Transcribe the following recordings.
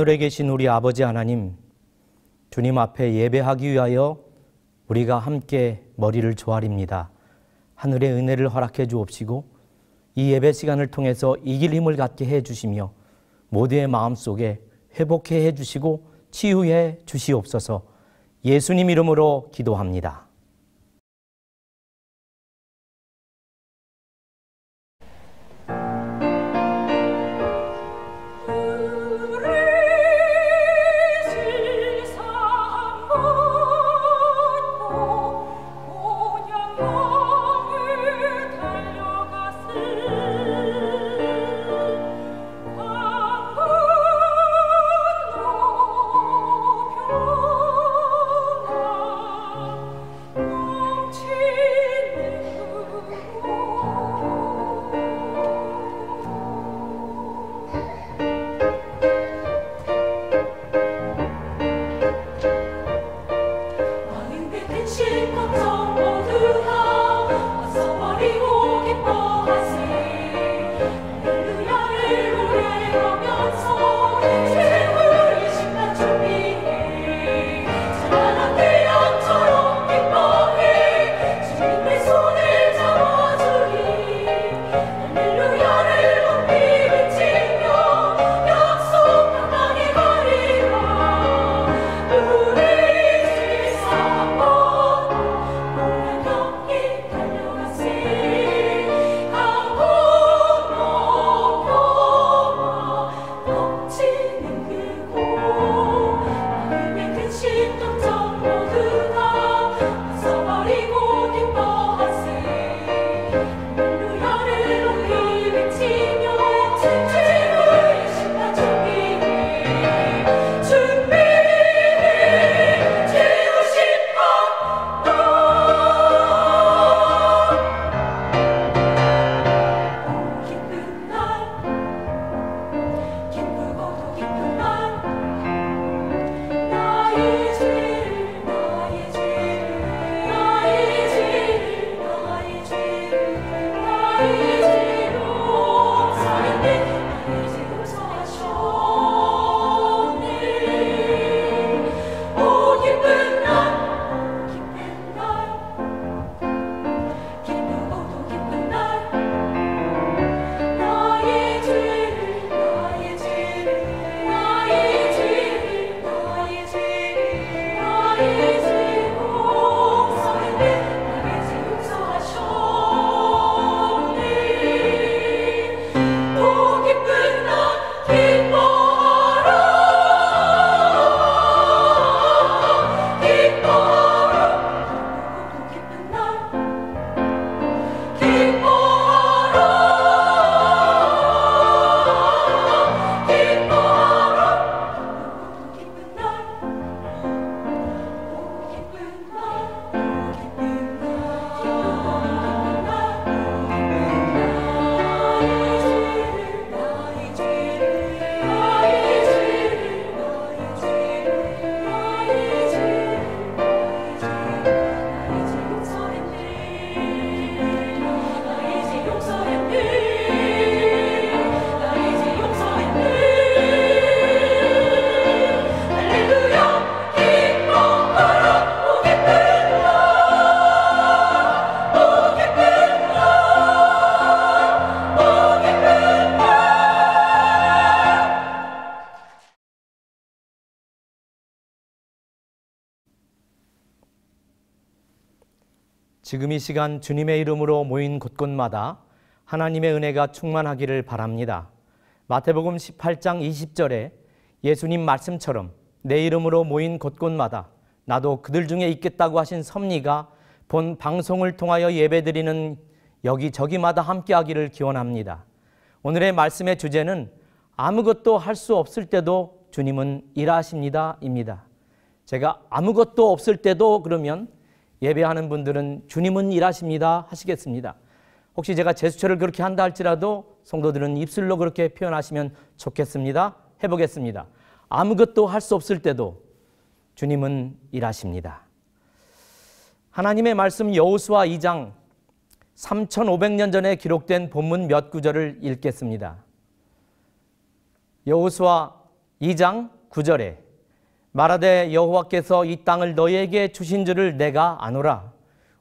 하늘에 계신 우리 아버지 하나님, 주님 앞에 예배하기 위하여 우리가 함께 머리를 조아립니다. 하늘의 은혜를 허락해 주옵시고 이 예배 시간을 통해서 이길 힘을 갖게 해 주시며 모두의 마음속에 회복해 주시고 치유해 주시옵소서. 예수님 이름으로 기도합니다. 지금 이 시간 주님의 이름으로 모인 곳곳마다 하나님의 은혜가 충만하기를 바랍니다. 마태복음 18장 20절에 예수님 말씀처럼 내 이름으로 모인 곳곳마다 나도 그들 중에 있겠다고 하신 섭리가 본 방송을 통하여 예배드리는 여기저기마다 함께하기를 기원합니다. 오늘의 말씀의 주제는 아무것도 할 수 없을 때도 주님은 일하십니다 입니다. 제가 아무것도 없을 때도 그러면 예배하는 분들은 주님은 일하십니다 하시겠습니다. 혹시 제가 제스처를 그렇게 한다 할지라도 성도들은 입술로 그렇게 표현하시면 좋겠습니다. 해보겠습니다. 아무것도 할 수 없을 때도 주님은 일하십니다. 하나님의 말씀 여호수아 2장 3500년 전에 기록된 본문 몇 구절을 읽겠습니다. 여호수아 2장 9절에 말하되 여호와께서 이 땅을 너희에게 주신 줄을 내가 아노라.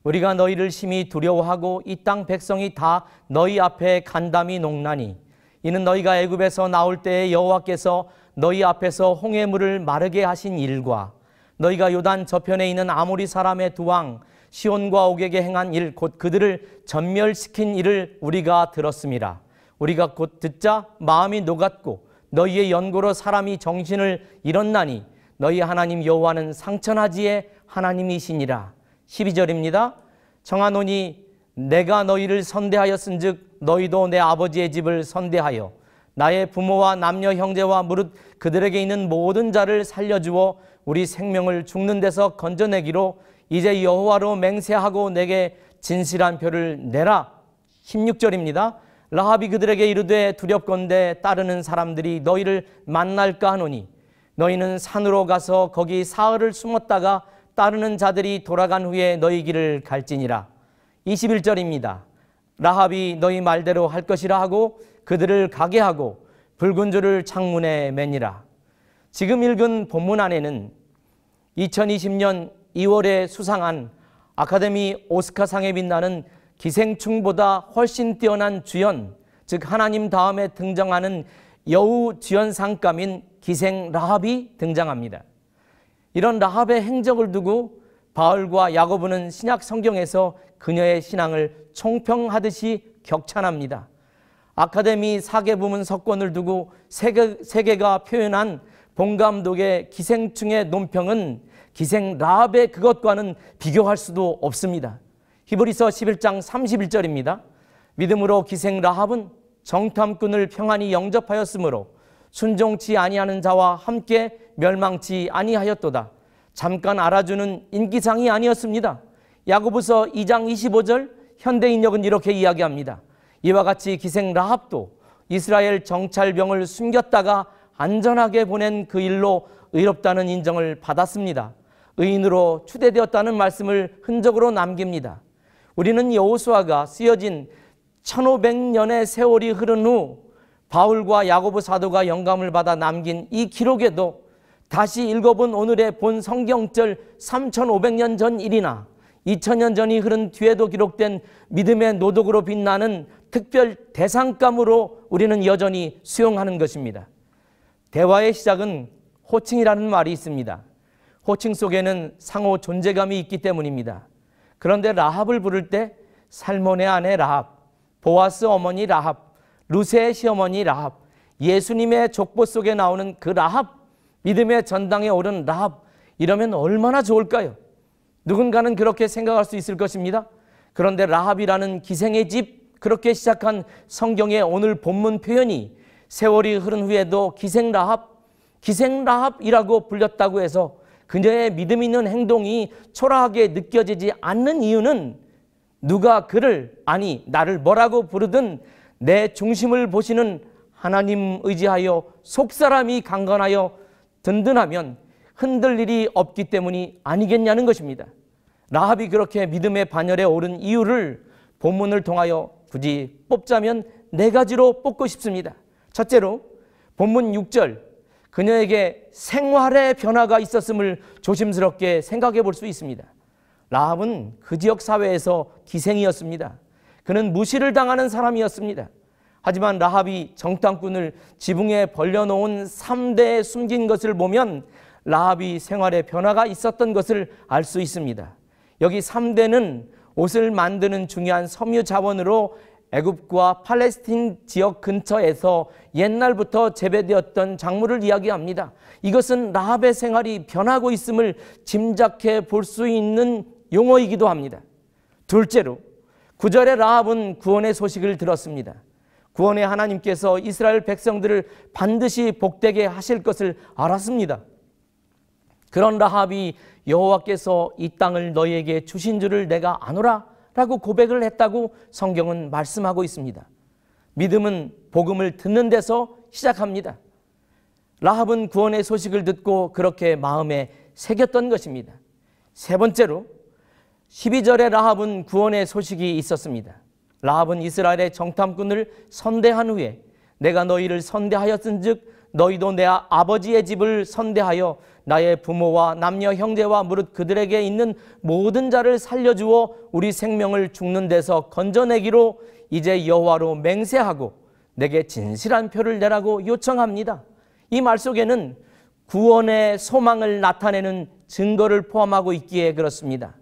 우리가 너희를 심히 두려워하고 이 땅 백성이 다 너희 앞에 간담이 녹나니 이는 너희가 애굽에서 나올 때에 여호와께서 너희 앞에서 홍해 물을 마르게 하신 일과 너희가 요단 저편에 있는 아모리 사람의 두 왕 시온과 옥에게 행한 일 곧 그들을 전멸시킨 일을 우리가 들었음이라. 우리가 곧 듣자 마음이 녹았고 너희의 연고로 사람이 정신을 잃었나니 너희 하나님 여호와는 상천하지의 하나님이시니라. 12절입니다. 청하노니 내가 너희를 선대하였은즉 너희도 내 아버지의 집을 선대하여 나의 부모와 남녀 형제와 무릇 그들에게 있는 모든 자를 살려주어 우리 생명을 죽는 데서 건져내기로 이제 여호와로 맹세하고 내게 진실한 표를 내라. 16절입니다. 라합이 그들에게 이르되 두렵건대 따르는 사람들이 너희를 만날까 하노니 너희는 산으로 가서 거기 사흘을 숨었다가 따르는 자들이 돌아간 후에 너희 길을 갈지니라. 21절입니다. 라합이 너희 말대로 할 것이라 하고 그들을 가게 하고 붉은 줄을 창문에 매니라. 지금 읽은 본문 안에는 2020년 2월에 수상한 아카데미 오스카상에 빛나는 기생충보다 훨씬 뛰어난 주연, 즉 하나님 다음에 등장하는 여우 주연상감인 기생 라합이 등장합니다. 이런 라합의 행적을 두고 바울과 야고보는 신약 성경에서 그녀의 신앙을 총평하듯이 격찬합니다. 아카데미 사계 부문 석권을 두고 세계가 표현한 본 감독의 기생충의 논평은 기생 라합의 그것과는 비교할 수도 없습니다. 히브리서 11장 31절입니다. 믿음으로 기생 라합은 정탐꾼을 평안히 영접하였으므로 순종치 아니하는 자와 함께 멸망치 아니하였도다. 잠깐 알아주는 인기상이 아니었습니다. 야고보서 2장 25절 현대인역은 이렇게 이야기합니다. 이와 같이 기생 라합도 이스라엘 정찰병을 숨겼다가 안전하게 보낸 그 일로 의롭다는 인정을 받았습니다. 의인으로 추대되었다는 말씀을 흔적으로 남깁니다. 우리는 여호수아가 쓰여진 1500년의 세월이 흐른 후 바울과 야고보 사도가 영감을 받아 남긴 이 기록에도 다시 읽어본 오늘의 본 성경절 3500년 전 일이나 2000년 전이 흐른 뒤에도 기록된 믿음의 노독으로 빛나는 특별 대상감으로 우리는 여전히 수용하는 것입니다. 대화의 시작은 호칭이라는 말이 있습니다. 호칭 속에는 상호 존재감이 있기 때문입니다. 그런데 라합을 부를 때 살몬의 아내 라합, 보아스 어머니 라합, 루세의 시어머니 라합, 예수님의 족보 속에 나오는 그 라합, 믿음의 전당에 오른 라합, 이러면 얼마나 좋을까요? 누군가는 그렇게 생각할 수 있을 것입니다. 그런데 라합이라는 기생의 집, 그렇게 시작한 성경의 오늘 본문 표현이 세월이 흐른 후에도 기생 라합이라고 불렸다고 해서 그녀의 믿음 있는 행동이 초라하게 느껴지지 않는 이유는 누가 그를, 아니 나를 뭐라고 부르든 내 중심을 보시는 하나님 의지하여 속사람이 강건하여 든든하면 흔들 일이 없기 때문이 아니겠냐는 것입니다. 라합이 그렇게 믿음의 반열에 오른 이유를 본문을 통하여 굳이 뽑자면 네 가지로 뽑고 싶습니다. 첫째로 본문 6절, 그녀에게 생활의 변화가 있었음을 조심스럽게 생각해 볼 수 있습니다. 라합은 그 지역 사회에서 기생이었습니다. 그는 무시를 당하는 사람이었습니다. 하지만 라합이 정탐꾼을 지붕에 벌려놓은 3대에 숨긴 것을 보면 라합이 생활에 변화가 있었던 것을 알 수 있습니다. 여기 3대는 옷을 만드는 중요한 섬유 자원으로 애굽과 팔레스틴 지역 근처에서 옛날부터 재배되었던 작물을 이야기합니다. 이것은 라합의 생활이 변하고 있음을 짐작해 볼 수 있는 용어이기도 합니다. 둘째로 9절에 라합은 구원의 소식을 들었습니다. 구원의 하나님께서 이스라엘 백성들을 반드시 복되게 하실 것을 알았습니다. 그런 라합이 여호와께서 이 땅을 너희에게 주신 줄을 내가 아노라 라고 고백을 했다고 성경은 말씀하고 있습니다. 믿음은 복음을 듣는 데서 시작합니다. 라합은 구원의 소식을 듣고 그렇게 마음에 새겼던 것입니다. 세 번째로 12절에 라합은 구원의 소식이 있었습니다. 라합은 이스라엘의 정탐꾼을 선대한 후에 내가 너희를 선대하였은즉 너희도 내 아버지의 집을 선대하여 나의 부모와 남녀 형제와 무릇 그들에게 있는 모든 자를 살려주어 우리 생명을 죽는 데서 건져내기로 이제 여호와로 맹세하고 내게 진실한 표를 내라고 요청합니다. 이 말 속에는 구원의 소망을 나타내는 증거를 포함하고 있기에 그렇습니다.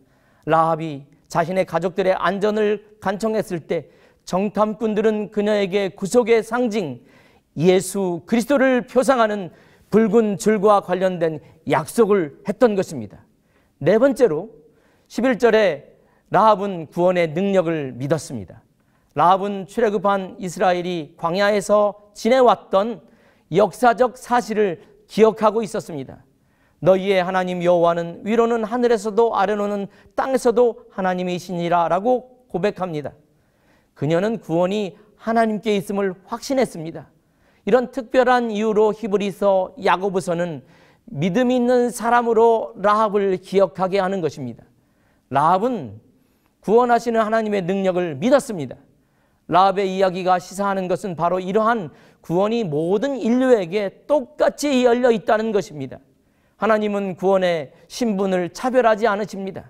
라합이 자신의 가족들의 안전을 간청했을 때 정탐꾼들은 그녀에게 구속의 상징 예수 그리스도를 표상하는 붉은 줄과 관련된 약속을 했던 것입니다. 네 번째로 11절에 라합은 구원의 능력을 믿었습니다. 라합은 출애굽한 이스라엘이 광야에서 지내왔던 역사적 사실을 기억하고 있었습니다. 너희의 하나님 여호와는 위로는 하늘에서도 아래로는 땅에서도 하나님이시니라 라고 고백합니다. 그녀는 구원이 하나님께 있음을 확신했습니다. 이런 특별한 이유로 히브리서 야고보서는 믿음 있는 사람으로 라합을 기억하게 하는 것입니다. 라합은 구원하시는 하나님의 능력을 믿었습니다. 라합의 이야기가 시사하는 것은 바로 이러한 구원이 모든 인류에게 똑같이 열려 있다는 것입니다. 하나님은 구원의 신분을 차별하지 않으십니다.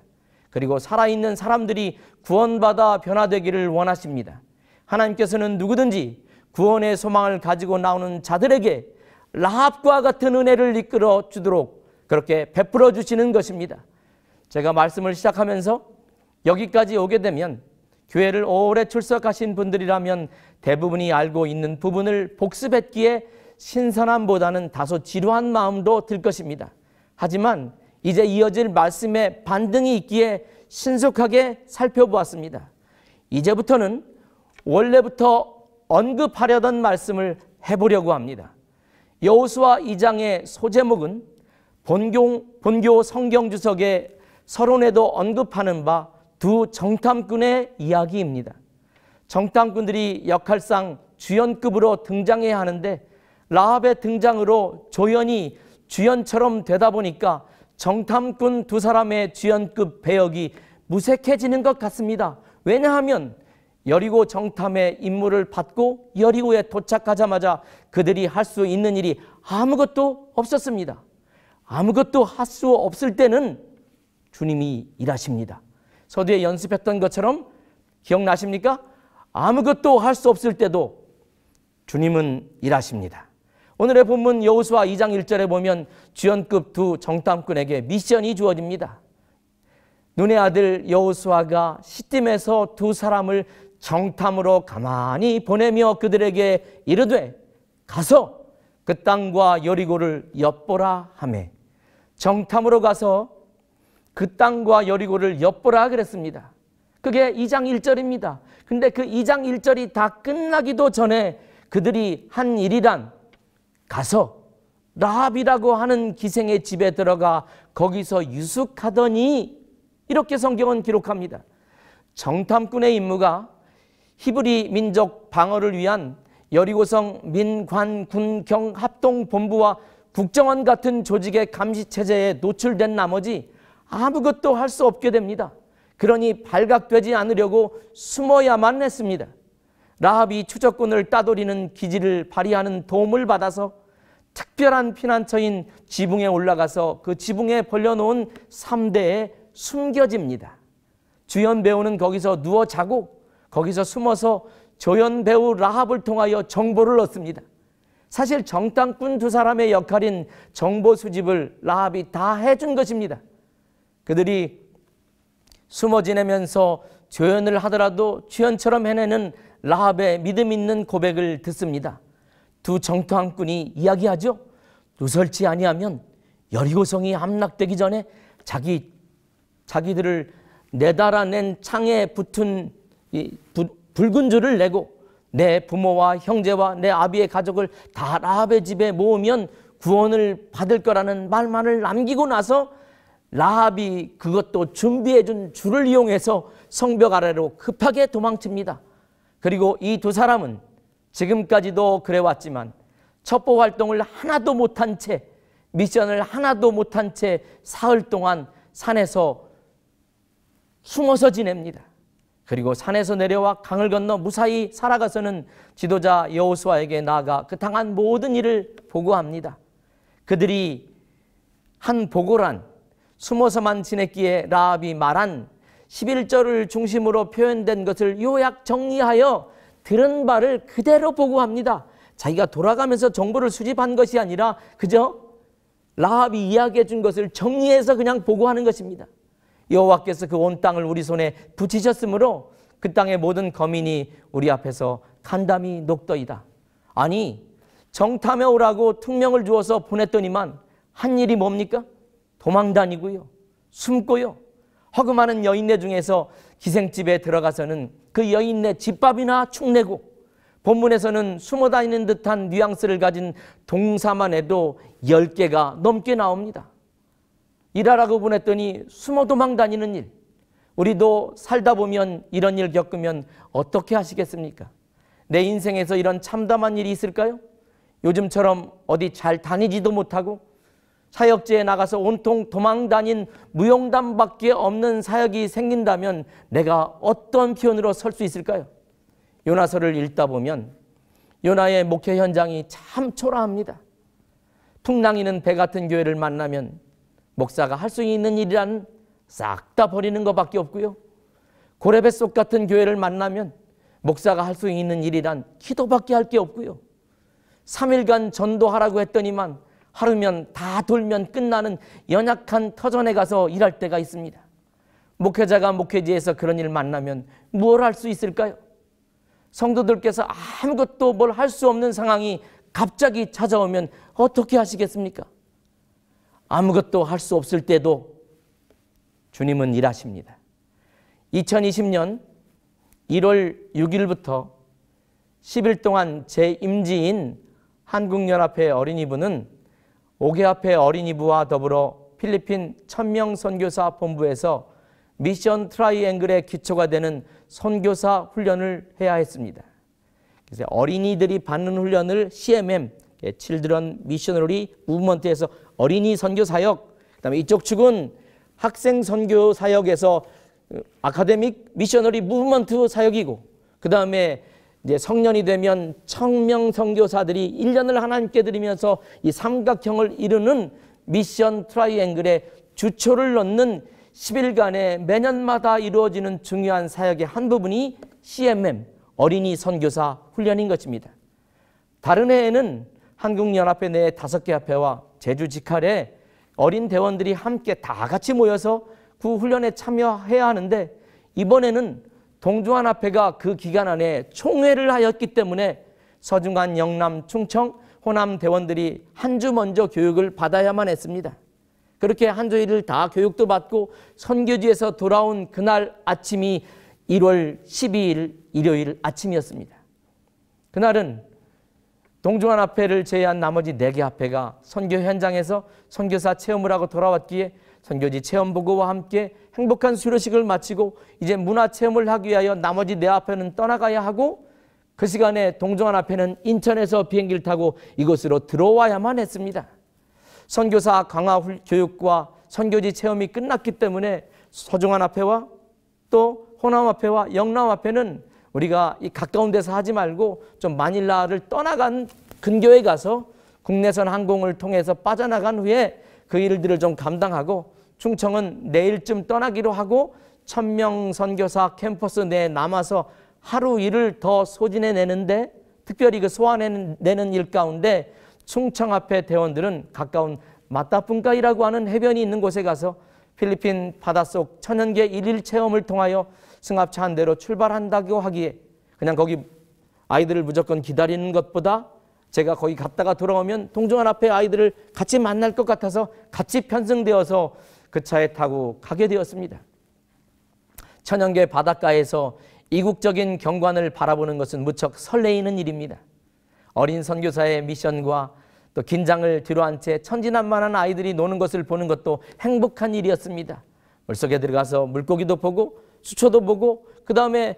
그리고 살아있는 사람들이 구원받아 변화되기를 원하십니다. 하나님께서는 누구든지 구원의 소망을 가지고 나오는 자들에게 라합과 같은 은혜를 이끌어 주도록 그렇게 베풀어 주시는 것입니다. 제가 말씀을 시작하면서 여기까지 오게 되면 교회를 오래 출석하신 분들이라면 대부분이 알고 있는 부분을 복습했기에 신선함보다는 다소 지루한 마음도 들 것입니다. 하지만 이제 이어질 말씀에 반등이 있기에 신속하게 살펴보았습니다. 이제부터는 원래부터 언급하려던 말씀을 해보려고 합니다. 여호수아 2장의 소제목은 본교 성경주석의 서론에도 언급하는 바 두 정탐꾼의 이야기입니다. 정탐꾼들이 역할상 주연급으로 등장해야 하는데 라합의 등장으로 조연이 주연처럼 되다 보니까 정탐꾼 두 사람의 주연급 배역이 무색해지는 것 같습니다. 왜냐하면 여리고 정탐의 임무를 받고 여리고에 도착하자마자 그들이 할 수 있는 일이 아무것도 없었습니다. 아무것도 할 수 없을 때는 주님이 일하십니다. 서두에 연습했던 것처럼 기억나십니까? 아무것도 할 수 없을 때도 주님은 일하십니다. 오늘의 본문 여호수아 2장 1절에 보면 주연급 두 정탐꾼에게 미션이 주어집니다. 눈의 아들 여호수아가 시딤에서 두 사람을 정탐으로 가만히 보내며 그들에게 이르되 가서 그 땅과 여리고를 엿보라 하매 정탐으로 가서 그 땅과 여리고를 엿보라 그랬습니다. 그게 2장 1절입니다. 근데 그 2장 1절이 다 끝나기도 전에 그들이 한 일이란 가서 라합이라고 하는 기생의 집에 들어가 거기서 유숙하더니 이렇게 성경은 기록합니다. 정탐꾼의 임무가 히브리 민족 방어를 위한 여리고성 민관군경 합동본부와 국정원 같은 조직의 감시체제에 노출된 나머지 아무것도 할 수 없게 됩니다. 그러니 발각되지 않으려고 숨어야만 했습니다. 라합이 추적꾼을 따돌리는 기질을 발휘하는 도움을 받아서 특별한 피난처인 지붕에 올라가서 그 지붕에 벌려놓은 3대에 숨겨집니다. 주연 배우는 거기서 누워 자고 거기서 숨어서 조연 배우 라합을 통하여 정보를 얻습니다. 사실 정탐꾼 두 사람의 역할인 정보 수집을 라합이 다 해준 것입니다. 그들이 숨어 지내면서 조연을 하더라도 주연처럼 해내는 라합의 믿음 있는 고백을 듣습니다. 두 정탐꾼이 이야기하죠. 누설치 아니하면 여리고성이 함락되기 전에 자기들을 내달아낸 창에 붙은 이 붉은 줄을 내고 내 부모와 형제와 내 아비의 가족을 다 라합의 집에 모으면 구원을 받을 거라는 말만을 남기고 나서 라합이 그것도 준비해준 줄을 이용해서 성벽 아래로 급하게 도망칩니다. 그리고 이 두 사람은 지금까지도 그래왔지만 첩보 활동을 하나도 못한 채 미션을 하나도 못한 채 사흘 동안 산에서 숨어서 지냅니다. 그리고 산에서 내려와 강을 건너 무사히 살아가서는 지도자 여호수아에게 나아가 그 당한 모든 일을 보고합니다. 그들이 한 보고란 숨어서만 지냈기에 라합이 말한 11절을 중심으로 표현된 것을 요약 정리하여 들은 바를 그대로 보고합니다. 자기가 돌아가면서 정보를 수집한 것이 아니라 그저 라합이 이야기해 준 것을 정리해서 그냥 보고하는 것입니다. 여호와께서 그 온 땅을 우리 손에 붙이셨으므로 그 땅의 모든 거민이 우리 앞에서 간담이 녹더이다. 아니, 정탐해 오라고 특명을 주어서 보냈더니만 한 일이 뭡니까? 도망 다니고요, 숨고요, 허금하는 여인네 중에서 기생집에 들어가서는 그 여인네 집밥이나 축내고, 본문에서는 숨어 다니는 듯한 뉘앙스를 가진 동사만 해도 10개가 넘게 나옵니다. 일하라고 보냈더니 숨어 도망 다니는 일. 우리도 살다 보면 이런 일 겪으면 어떻게 하시겠습니까? 내 인생에서 이런 참담한 일이 있을까요? 요즘처럼 어디 잘 다니지도 못하고 사역지에 나가서 온통 도망 다닌 무용담밖에 없는 사역이 생긴다면 내가 어떤 표현으로 설 수 있을까요? 요나서를 읽다 보면 요나의 목회 현장이 참 초라합니다. 풍랑이는 배 같은 교회를 만나면 목사가 할 수 있는 일이란 싹 다 버리는 것밖에 없고요. 고래뱃속 같은 교회를 만나면 목사가 할 수 있는 일이란 기도밖에 할 게 없고요. 3일간 전도하라고 했더니만 하루면 다 돌면 끝나는 연약한 터전에 가서 일할 때가 있습니다. 목회자가 목회지에서 그런 일 만나면 무엇을 할 수 있을까요? 성도들께서 아무것도 뭘 할 수 없는 상황이 갑자기 찾아오면 어떻게 하시겠습니까? 아무것도 할 수 없을 때도 주님은 일하십니다. 2020년 1월 6일부터 10일 동안 제 임지인 한국연합회 어린이부는 5개협회 어린이부와 더불어 필리핀 1000명 선교사 본부에서 미션 트라이앵글의 기초가 되는 선교사 훈련을 해야 했습니다. 그래서 어린이들이 받는 훈련을 CMM, Children Missionary Movement에서 어린이 선교 사역, 그다음에 이쪽 측은 학생 선교 사역에서 아카데믹 미셔너리 무브먼트 사역이고, 그다음에 이제 성년이 되면 청명 선교사들이 1년을 하나님께 드리면서 이 삼각형을 이루는 미션 트라이앵글에 주초를 넣는 10일간의 매년마다 이루어지는 중요한 사역의 한 부분이 CMM, 어린이 선교사 훈련인 것입니다. 다른 해에는 한국연합회 내 5개 협회와 제주 직할에 어린 대원들이 함께 다 같이 모여서 그 훈련에 참여해야 하는데, 이번에는 동주환합회가 그 기간 안에 총회를 하였기 때문에 서중안, 영남, 충청, 호남 대원들이 한 주 먼저 교육을 받아야만 했습니다. 그렇게 한 주일을 다 교육도 받고 선교지에서 돌아온 그날 아침이 1월 12일 일요일 아침이었습니다. 그날은 동주환합회를 제외한 나머지 4개 합회가 선교 현장에서 선교사 체험을 하고 돌아왔기에 선교지 체험 보고와 함께 행복한 수료식을 마치고 이제 문화체험을 하기 위하여 나머지 4합회는 떠나가야 하고, 그 시간에 동주환합회는 인천에서 비행기를 타고 이곳으로 들어와야만 했습니다. 선교사 강화 교육과 선교지 체험이 끝났기 때문에 서중환합회와 또 호남합회와 영남합회는 우리가 이 가까운 데서 하지 말고 좀 마닐라를 떠나간 근교에 가서 국내선 항공을 통해서 빠져나간 후에 그 일들을 좀 감당하고, 충청은 내일쯤 떠나기로 하고 1000명 선교사 캠퍼스 내에 남아서 하루 일을 더 소진해내는데, 특별히 그 소화내는 일 가운데 충청합회 대원들은 가까운 마따pun가이라고 하는 해변이 있는 곳에 가서 필리핀 바닷속 천연계 일일 체험을 통하여 승합차 한 대로 출발한다고 하기에 그냥 거기 아이들을 무조건 기다리는 것보다 제가 거기 갔다가 돌아오면 동주환합회 아이들을 같이 만날 것 같아서 같이 편승되어서 그 차에 타고 가게 되었습니다. 천연계 바닷가에서 이국적인 경관을 바라보는 것은 무척 설레이는 일입니다. 어린 선교사의 미션과 또 긴장을 뒤로한 채 천진난만한 아이들이 노는 것을 보는 것도 행복한 일이었습니다. 물속에 들어가서 물고기도 보고 수초도 보고 그 다음에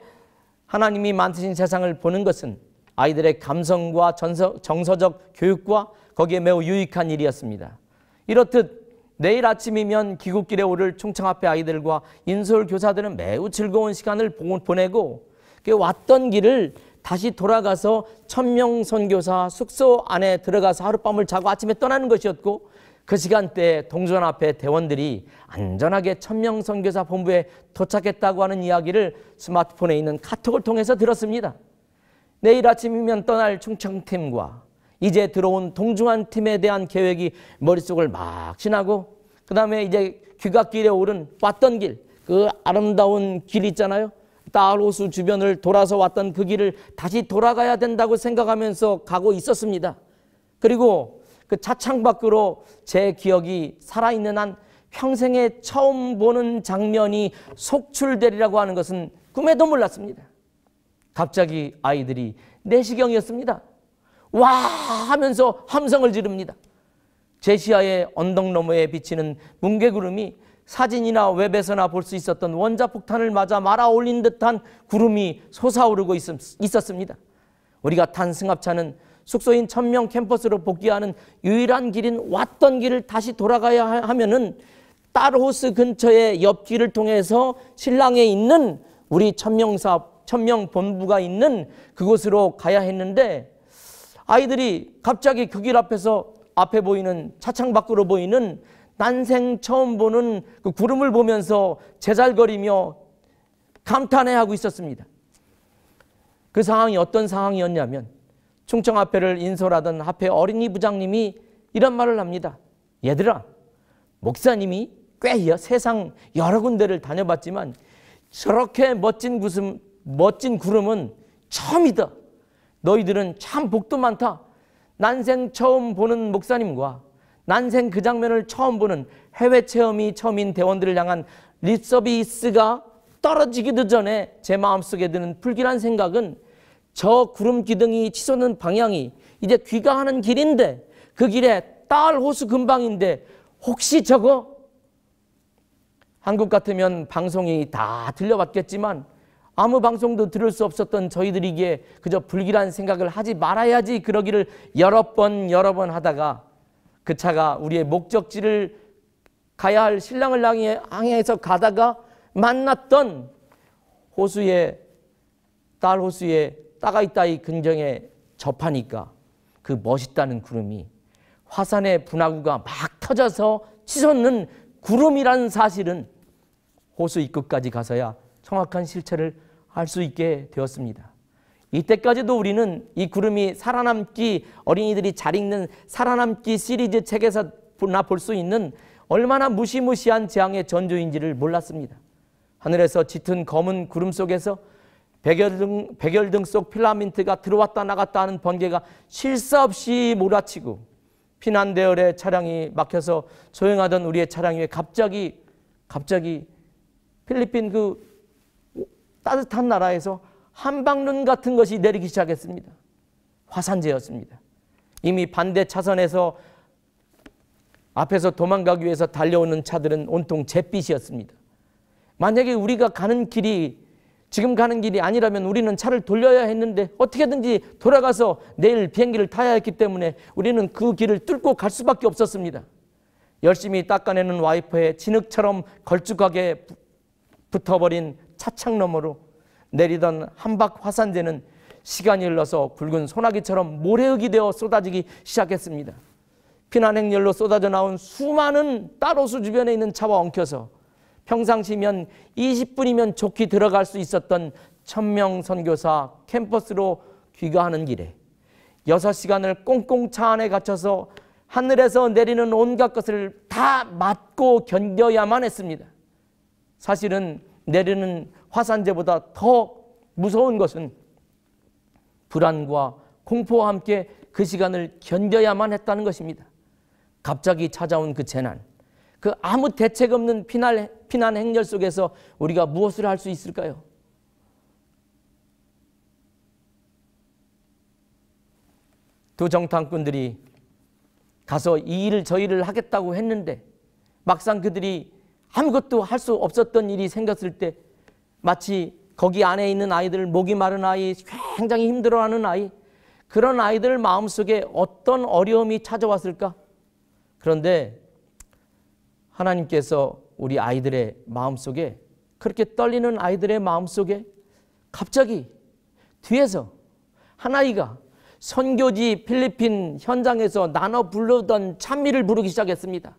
하나님이 만드신 세상을 보는 것은 아이들의 감성과 정서적 교육과 거기에 매우 유익한 일이었습니다. 이렇듯 내일 아침이면 귀국길에 오를 충청 앞에 아이들과 인솔 교사들은 매우 즐거운 시간을 보내고 왔던 길을 다시 돌아가서 천명선교사 숙소 안에 들어가서 하룻밤을 자고 아침에 떠나는 것이었고, 그 시간대에 동전 앞에 대원들이 안전하게 천명선교사 본부에 도착했다고 하는 이야기를 스마트폰에 있는 카톡을 통해서 들었습니다. 내일 아침이면 떠날 충청팀과 이제 들어온 동중한 팀에 대한 계획이 머릿속을 막 지나고, 그 다음에 이제 귀갓길에 오른 왔던 길, 그 아름다운 길 있잖아요. 딸호수 주변을 돌아서 왔던 그 길을 다시 돌아가야 된다고 생각하면서 가고 있었습니다. 그리고 그 차창 밖으로 제 기억이 살아있는 한 평생에 처음 보는 장면이 속출되리라고 하는 것은 꿈에도 몰랐습니다. 갑자기 아이들이 내시경이었습니다. 와 하면서 함성을 지릅니다. 제 시야에 언덕 너머에 비치는 뭉게구름이 사진이나 웹에서나 볼 수 있었던 원자폭탄을 맞아 말아 올린 듯한 구름이 솟아오르고 있었습니다. 우리가 탄 승합차는 숙소인 천명 캠퍼스로 복귀하는 유일한 길인 왔던 길을 다시 돌아가야 하면은 딸호스 근처의 옆길을 통해서 신랑에 있는 우리 천명 본부가 있는 그곳으로 가야 했는데, 아이들이 갑자기 그 길 앞에 보이는 차창 밖으로 보이는 난생 처음 보는 그 구름을 보면서 제잘거리며 감탄해하고 있었습니다. 그 상황이 어떤 상황이었냐면, 충청 앞에를 인솔하던 앞에 어린이 부장님이 이런 말을 합니다. 얘들아, 목사님이 꽤 세상 여러 군데를 다녀봤지만 저렇게 멋진 구름은 처음이다. 너희들은 참 복도 많다. 난생 처음 보는 목사님과 난생 그 장면을 처음 보는 해외 체험이 처음인 대원들을 향한 립서비스가 떨어지기도 전에 제 마음속에 드는 불길한 생각은, 저 구름 기둥이 치솟는 방향이 이제 귀가하는 길인데, 그 길에 딸 호수 근방인데 혹시 저거, 한국 같으면 방송이 다 들려왔겠지만 아무 방송도 들을 수 없었던 저희들이기에 그저 불길한 생각을 하지 말아야지 그러기를 여러 번 하다가, 그 차가 우리의 목적지를 가야 할 신랑을 향해서 가다가 만났던 딸 호수에 따가이따이 근정에 접하니까 그 멋있다는 구름이 화산의 분화구가 막 터져서 치솟는 구름이라는 사실은 호수 입구까지 가서야 정확한 실체를 알 수 있게 되었습니다. 이때까지도 우리는 이 구름이 살아남기, 어린이들이 잘 읽는 살아남기 시리즈 책에서나 볼 수 있는 얼마나 무시무시한 재앙의 전조인지를 몰랐습니다. 하늘에서 짙은 검은 구름 속에서 백열등 속 필라멘트가 들어왔다 나갔다 하는 번개가 쉴 새 없이 몰아치고, 피난대열의 차량이 막혀서 조용하던 우리의 차량 위에 갑자기 필리핀 그 따뜻한 나라에서 한방눈 같은 것이 내리기 시작했습니다. 화산재였습니다. 이미 반대 차선에서 앞에서 도망가기 위해서 달려오는 차들은 온통 잿빛이었습니다. 만약에 우리가 지금 가는 길이 아니라면 우리는 차를 돌려야 했는데, 어떻게든지 돌아가서 내일 비행기를 타야 했기 때문에 우리는 그 길을 뚫고 갈 수밖에 없었습니다. 열심히 닦아내는 와이퍼에 진흙처럼 걸쭉하게 붙어버린 차창 너머로 내리던 한박 화산재는 시간이 흘러서 굵은 소나기처럼 모래흙이 되어 쏟아지기 시작했습니다. 피난행렬로 쏟아져 나온 수많은 딸호수 주변에 있는 차와 엉켜서 평상시면 20분이면 좋게 들어갈 수 있었던 천명선교사 캠퍼스로 귀가하는 길에 6시간을 꽁꽁 차 안에 갇혀서 하늘에서 내리는 온갖 것을 다 맞고 견뎌야만 했습니다. 사실은 내리는 화산재보다 더 무서운 것은 불안과 공포와 함께 그 시간을 견뎌야만 했다는 것입니다. 갑자기 찾아온 그 재난, 그 아무 대책 없는 피난 행렬 속에서 우리가 무엇을 할 수 있을까요? 두 정탐꾼들이 가서 이 일을 저 일을 하겠다고 했는데, 막상 그들이 아무것도 할 수 없었던 일이 생겼을 때, 마치 거기 안에 있는 아이들, 목이 마른 아이, 굉장히 힘들어하는 아이, 그런 아이들 마음속에 어떤 어려움이 찾아왔을까? 그런데 하나님께서 우리 아이들의 마음속에, 그렇게 떨리는 아이들의 마음속에 갑자기 뒤에서 한 아이가 선교지 필리핀 현장에서 나눠 부르던 찬미를 부르기 시작했습니다.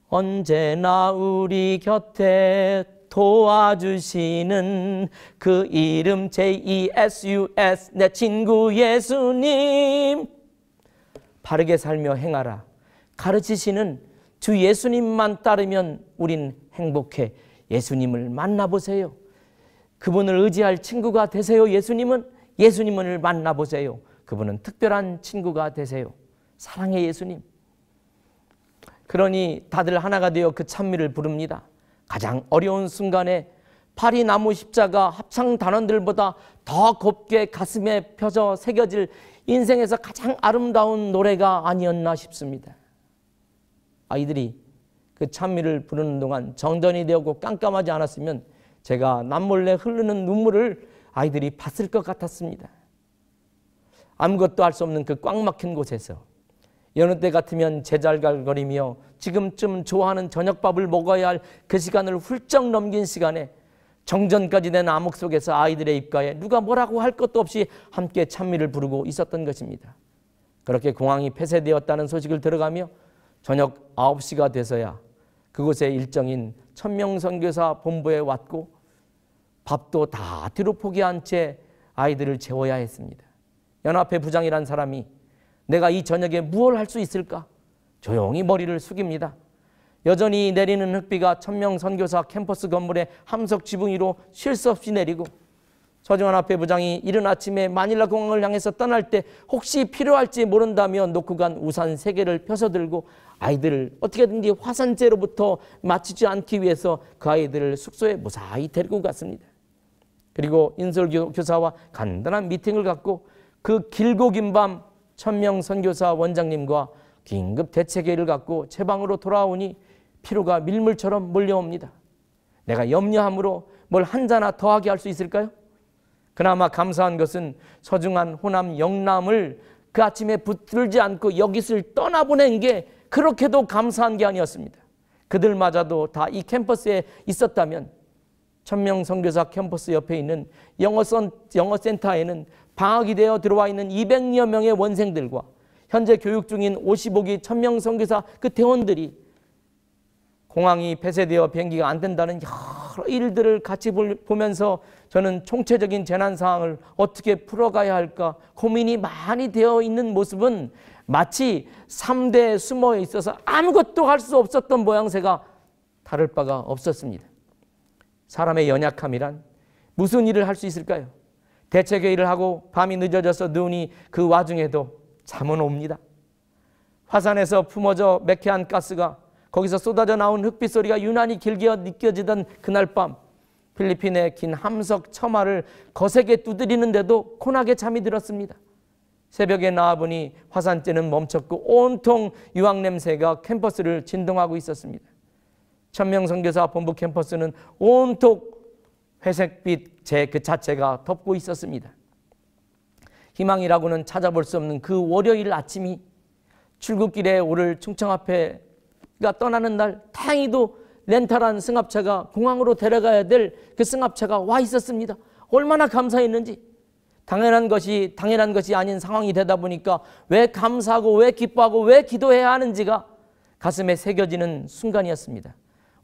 언제나 우리 곁에 도와주시는 그 이름 JESUS 내 친구 예수님, 바르게 살며 행하라 가르치시는 주 예수님만 따르면 우린 행복해. 예수님을 만나보세요. 그분을 의지할 친구가 되세요. 예수님을 만나보세요. 그분은 특별한 친구가 되세요. 사랑의 예수님. 그러니 다들 하나가 되어 그 찬미를 부릅니다. 가장 어려운 순간에 파리 나무 십자가 합창 단원들보다 더 곱게 가슴에 펴져 새겨질 인생에서 가장 아름다운 노래가 아니었나 싶습니다. 아이들이 그 찬미를 부르는 동안 정전이 되었고 깜깜하지 않았으면 제가 남몰래 흐르는 눈물을 아이들이 봤을 것 같았습니다. 아무것도 할 수 없는 그 꽉 막힌 곳에서 여느 때 같으면 제잘갈거리며 지금쯤 좋아하는 저녁밥을 먹어야 할 그 시간을 훌쩍 넘긴 시간에 정전까지 된 암흑 속에서 아이들의 입가에 누가 뭐라고 할 것도 없이 함께 찬미를 부르고 있었던 것입니다. 그렇게 공항이 폐쇄되었다는 소식을 들어가며 저녁 9시가 돼서야 그곳의 일정인 천명선교사 본부에 왔고 밥도 다 뒤로 포기한 채 아이들을 재워야 했습니다. 연합회 부장이란 사람이 내가 이 저녁에 무엇을 할 수 있을까? 조용히 머리를 숙입니다. 여전히 내리는 흙비가 천명선교사 캠퍼스 건물의 함석 지붕 위로 쉴 수 없이 내리고 서정환합회 부장이 이른 아침에 마닐라 공항을 향해서 떠날 때 혹시 필요할지 모른다며 놓고 간 우산 3개를 펴서 들고 아이들을 어떻게든지 화산재로부터 맞추지 않기 위해서 그 아이들을 숙소에 무사히 데리고 갔습니다. 그리고 인솔교사와 간단한 미팅을 갖고 그 길고 긴 밤 천명선교사 원장님과 긴급 대책회의를 갖고 제 방으로 돌아오니 피로가 밀물처럼 몰려옵니다. 내가 염려함으로 뭘 한자나 더하게 할 수 있을까요? 그나마 감사한 것은 서중한 호남 영남을 그 아침에 붙들지 않고 여깃을 떠나보낸 게 그렇게도 감사한 게 아니었습니다. 그들마저도 다 이 캠퍼스에 있었다면 천명선교사 캠퍼스 옆에 있는 영어센터에는 방학이 되어 들어와 있는 200여 명의 원생들과 현재 교육 중인 55기 천명선교사 그 대원들이 공항이 폐쇄되어 비행기가 안 된다는 여러 일들을 같이 보면서 저는 총체적인 재난 상황을 어떻게 풀어가야 할까 고민이 많이 되어 있는 모습은 마치 3대에 숨어 있어서 아무것도 할 수 없었던 모양새가 다를 바가 없었습니다. 사람의 연약함이란 무슨 일을 할 수 있을까요? 대책회의를 하고 밤이 늦어져서 눈이 그 와중에도 잠은 옵니다. 화산에서 품어져 매캐한 가스가 거기서 쏟아져 나온 흙빛 소리가 유난히 길게 느껴지던 그날 밤 필리핀의 긴 함석 처마를 거세게 두드리는데도 코나게 잠이 들었습니다. 새벽에 나와보니 화산재는 멈췄고 온통 유황 냄새가 캠퍼스를 진동하고 있었습니다. 천명선교사 본부 캠퍼스는 온통 회색빛 그 자체가 덮고 있었습니다. 희망이라고는 찾아볼 수 없는 그 월요일 아침이 출국길에 오를 충청합회가 떠나는 날 다행히도 렌탈한 승합차가 공항으로 데려가야 될 그 승합차가 와 있었습니다. 얼마나 감사했는지. 당연한 것이 아닌 상황이 되다 보니까 왜 감사하고 왜 기뻐하고 왜 기도해야 하는지가 가슴에 새겨지는 순간이었습니다.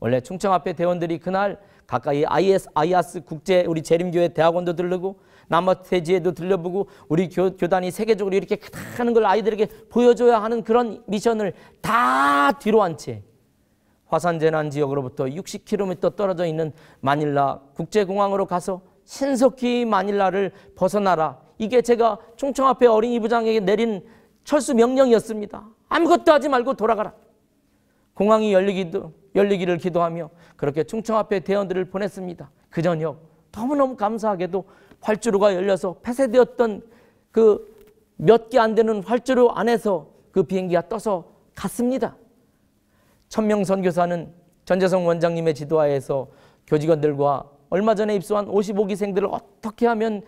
원래 충청합회 대원들이 그날 가까이 아이아스 국제 우리 재림교회 대학원도 들르고 남아태지에도 들려보고 우리 교단이 세계적으로 이렇게 크다는 걸 아이들에게 보여줘야 하는 그런 미션을 다 뒤로 한 채 화산재난 지역으로부터 60km 떨어져 있는 마닐라 국제공항으로 가서 신속히 마닐라를 벗어나라. 이게 제가 충청합회 어린이 부장에게 내린 철수 명령이었습니다. 아무것도 하지 말고 돌아가라. 공항이 열리기를 기도하며 그렇게 충청합회 대원들을 보냈습니다. 그 저녁 너무너무 감사하게도 활주로가 열려서 폐쇄되었던 그 몇 개 안 되는 활주로 안에서 그 비행기가 떠서 갔습니다. 천명선교사는 전재성 원장님의 지도하에서 교직원들과 얼마 전에 입소한 55기생들을 어떻게 하면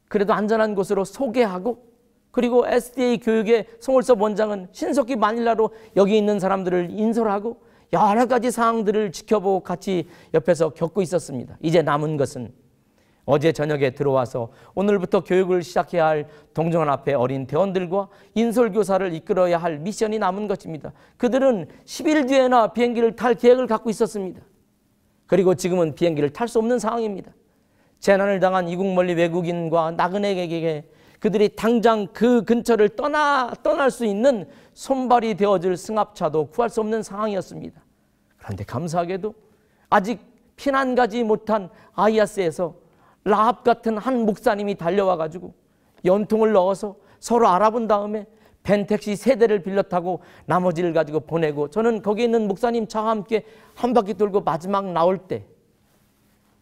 그래도 안전한 곳으로 소개하고 그리고 SDA 교육의 송울섭 원장은 신속히 마닐라로 여기 있는 사람들을 인솔하고 여러 가지 상황들을 지켜보고 같이 옆에서 겪고 있었습니다. 이제 남은 것은 어제 저녁에 들어와서 오늘부터 교육을 시작해야 할 동정원 앞에 어린 대원들과 인솔교사를 이끌어야 할 미션이 남은 것입니다. 그들은 10일 뒤에나 비행기를 탈 계획을 갖고 있었습니다. 그리고 지금은 비행기를 탈 수 없는 상황입니다. 재난을 당한 이국 멀리 외국인과 나그네에게 그들이 당장 그 근처를 떠날 수 있는 손발이 되어줄 승합차도 구할 수 없는 상황이었습니다. 그런데 감사하게도 아직 피난 가지 못한 아이아스에서 라합 같은 한 목사님이 달려와 가지고 연통을 넣어서 서로 알아본 다음에 벤택시 3대를 빌려 타고 나머지를 가지고 보내고, 저는 거기 있는 목사님 차와 함께 한 바퀴 돌고 마지막 나올 때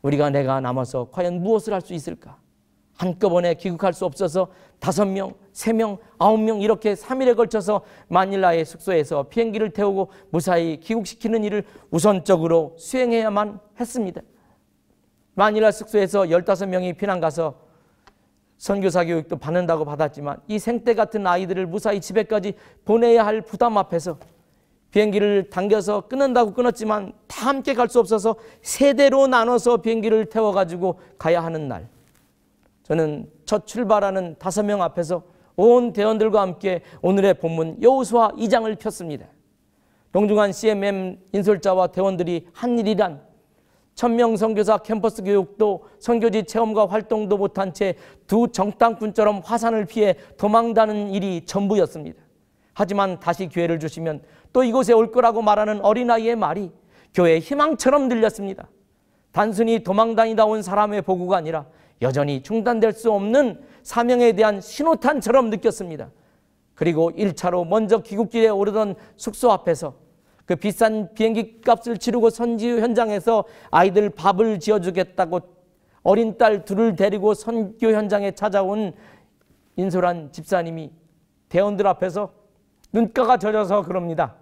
내가 남아서 과연 무엇을 할 수 있을까? 한꺼번에 귀국할 수 없어서 5명, 3명, 9명 이렇게 3일에 걸쳐서 마닐라의 숙소에서 비행기를 태우고 무사히 귀국시키는 일을 우선적으로 수행해야만 했습니다. 마닐라 숙소에서 15명이 피난 가서 선교사 교육도 받는다고 받았지만 이 생떼 같은 아이들을 무사히 집에까지 보내야 할 부담 앞에서 비행기를 당겨서 끊는다고 끊었지만 다 함께 갈 수 없어서 3대로 나눠서 비행기를 태워가지고 가야 하는 날, 저는 첫 출발하는 5명 앞에서 온 대원들과 함께 오늘의 본문 여호수아 2장을 폈습니다. 동중한 CMM 인솔자와 대원들이 한 일이란 1000명 선교사 캠퍼스 교육도 선교지 체험과 활동도 못한 채 두 정탐꾼처럼 화산을 피해 도망다는 일이 전부였습니다. 하지만 다시 기회를 주시면 또 이곳에 올 거라고 말하는 어린아이의 말이 교회의 희망처럼 들렸습니다. 단순히 도망다니다 온 사람의 보고가 아니라 여전히 중단될 수 없는 사명에 대한 신호탄처럼 느꼈습니다. 그리고 1차로 먼저 귀국길에 오르던 숙소 앞에서 그 비싼 비행기 값을 치르고 선교 현장에서 아이들 밥을 지어주겠다고 어린 딸 2을 데리고 선교 현장에 찾아온 인솔한 집사님이 대원들 앞에서 눈가가 젖어서 그럽니다.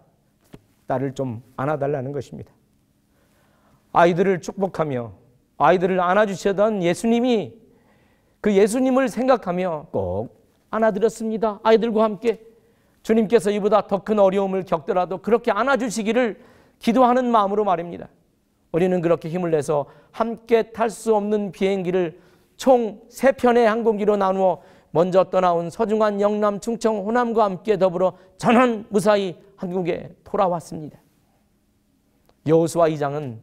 딸을 좀 안아달라는 것입니다. 아이들을 축복하며 아이들을 안아주시던 예수님이 그 예수님을 생각하며 꼭 안아드렸습니다. 아이들과 함께 주님께서 이보다 더 큰 어려움을 겪더라도 그렇게 안아주시기를 기도하는 마음으로 말입니다. 우리는 그렇게 힘을 내서 함께 탈 수 없는 비행기를 총 3편의 항공기로 나누어 먼저 떠나온 서중환, 영남, 충청, 호남과 함께 더불어 전원 무사히 한국에 돌아왔습니다. 여호수아 2장은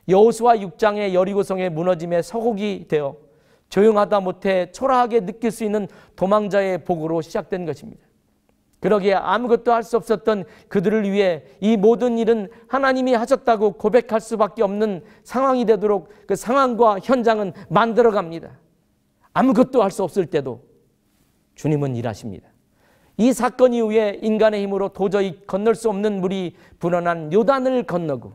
여호수아 6장의 여리고성의 무너짐에 서곡이 되어 조용하다 못해 초라하게 느낄 수 있는 도망자의 복으로 시작된 것입니다. 그러기에 아무것도 할 수 없었던 그들을 위해 이 모든 일은 하나님이 하셨다고 고백할 수밖에 없는 상황이 되도록 그 상황과 현장은 만들어갑니다. 아무것도 할 수 없을 때도 주님은 일하십니다. 이 사건 이후에 인간의 힘으로 도저히 건널 수 없는 물이 불어난 요단을 건너고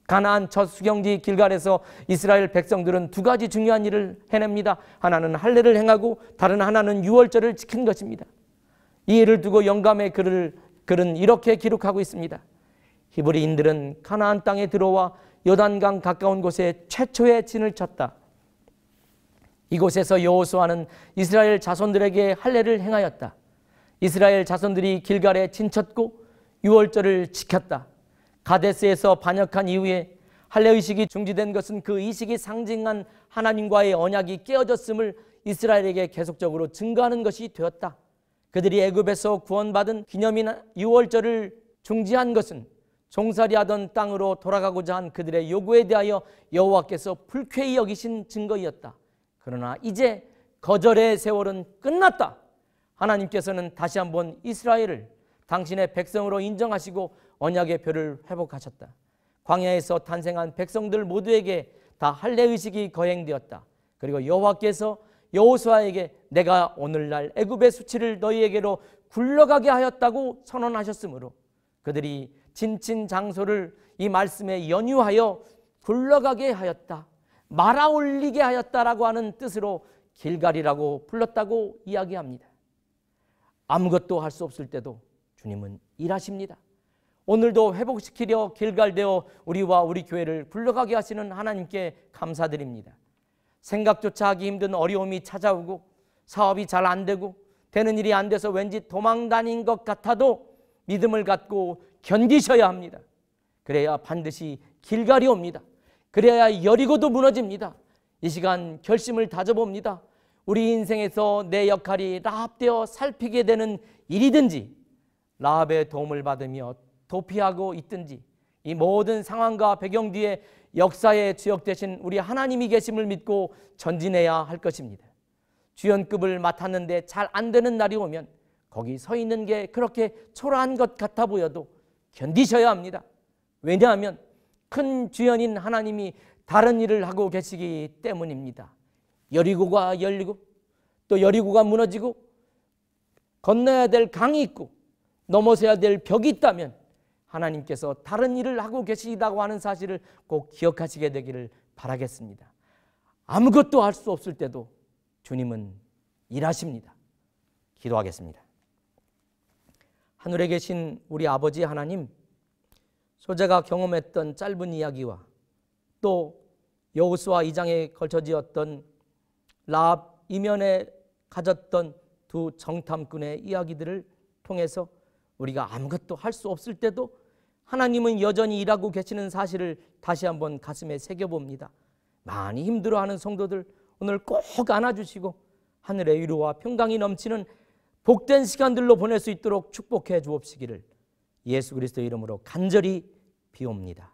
가나안 첫 수경지 길갈에서 이스라엘 백성들은 2가지 중요한 일을 해냅니다. 하나는 할례를 행하고 다른 하나는 유월절을 지킨 것입니다. 이 일을 두고 영감의 글은 이렇게 기록하고 있습니다. 히브리인들은 가나안 땅에 들어와 요단강 가까운 곳에 최초의 진을 쳤다. 이곳에서 여호수아는 이스라엘 자손들에게 할례를 행하였다. 이스라엘 자손들이 길갈에 진쳤고 유월절을 지켰다. 가데스에서 반역한 이후에 할례의식이 중지된 것은 그 의식이 상징한 하나님과의 언약이 깨어졌음을 이스라엘에게 계속적으로 증거하는 것이 되었다. 그들이 애굽에서 구원받은 기념인 유월절을 중지한 것은 종살이하던 땅으로 돌아가고자 한 그들의 요구에 대하여 여호와께서 불쾌히 여기신 증거이었다. 그러나 이제 거절의 세월은 끝났다. 하나님께서는 다시 한번 이스라엘을 당신의 백성으로 인정하시고 언약의 표를 회복하셨다. 광야에서 탄생한 백성들 모두에게 다 할례의식이 거행되었다. 그리고 여호와께서 여호수아에게 내가 오늘날 애굽의 수치를 너희에게로 굴러가게 하였다고 선언하셨으므로 그들이 진친 장소를 이 말씀에 연유하여 굴러가게 하였다, 말아올리게 하였다라고 하는 뜻으로 길갈이라고 불렀다고 이야기합니다. 아무것도 할 수 없을 때도 주님은 일하십니다. 오늘도 회복시키려 길갈되어 우리와 우리 교회를 굴러가게 하시는 하나님께 감사드립니다. 생각조차 하기 힘든 어려움이 찾아오고 사업이 잘 안 되고 되는 일이 안 돼서 왠지 도망다닌 것 같아도 믿음을 갖고 견디셔야 합니다. 그래야 반드시 길갈이 옵니다. 그래야 여리고도 무너집니다. 이 시간 결심을 다져봅니다. 우리 인생에서 내 역할이 라합되어 살피게 되는 일이든지 라합의 도움을 받으며 도피하고 있든지 이 모든 상황과 배경 뒤에 역사의 주역 되신 우리 하나님이 계심을 믿고 전진해야 할 것입니다. 주연급을 맡았는데 잘 안 되는 날이 오면 거기 서 있는 게 그렇게 초라한 것 같아 보여도 견디셔야 합니다. 왜냐하면 큰 주연인 하나님이 다른 일을 하고 계시기 때문입니다. 여리고가 열리고 또 여리고가 무너지고 건너야 될 강이 있고 넘어서야 될 벽이 있다면 하나님께서 다른 일을 하고 계시다고 하는 사실을 꼭 기억하시게 되기를 바라겠습니다. 아무것도 할 수 없을 때도 주님은 일하십니다. 기도하겠습니다. 하늘에 계신 우리 아버지 하나님, 소재가 경험했던 짧은 이야기와 또 여호수아 2장에 걸쳐지었던 라합 이면에 가졌던 두 정탐꾼의 이야기들을 통해서 우리가 아무것도 할 수 없을 때도 하나님은 여전히 일하고 계시는 사실을 다시 한번 가슴에 새겨봅니다. 많이 힘들어하는 성도들 오늘 꼭 안아주시고 하늘의 위로와 평강이 넘치는 복된 시간들로 보낼 수 있도록 축복해 주옵시기를 예수 그리스도의 이름으로 간절히 비옵니다.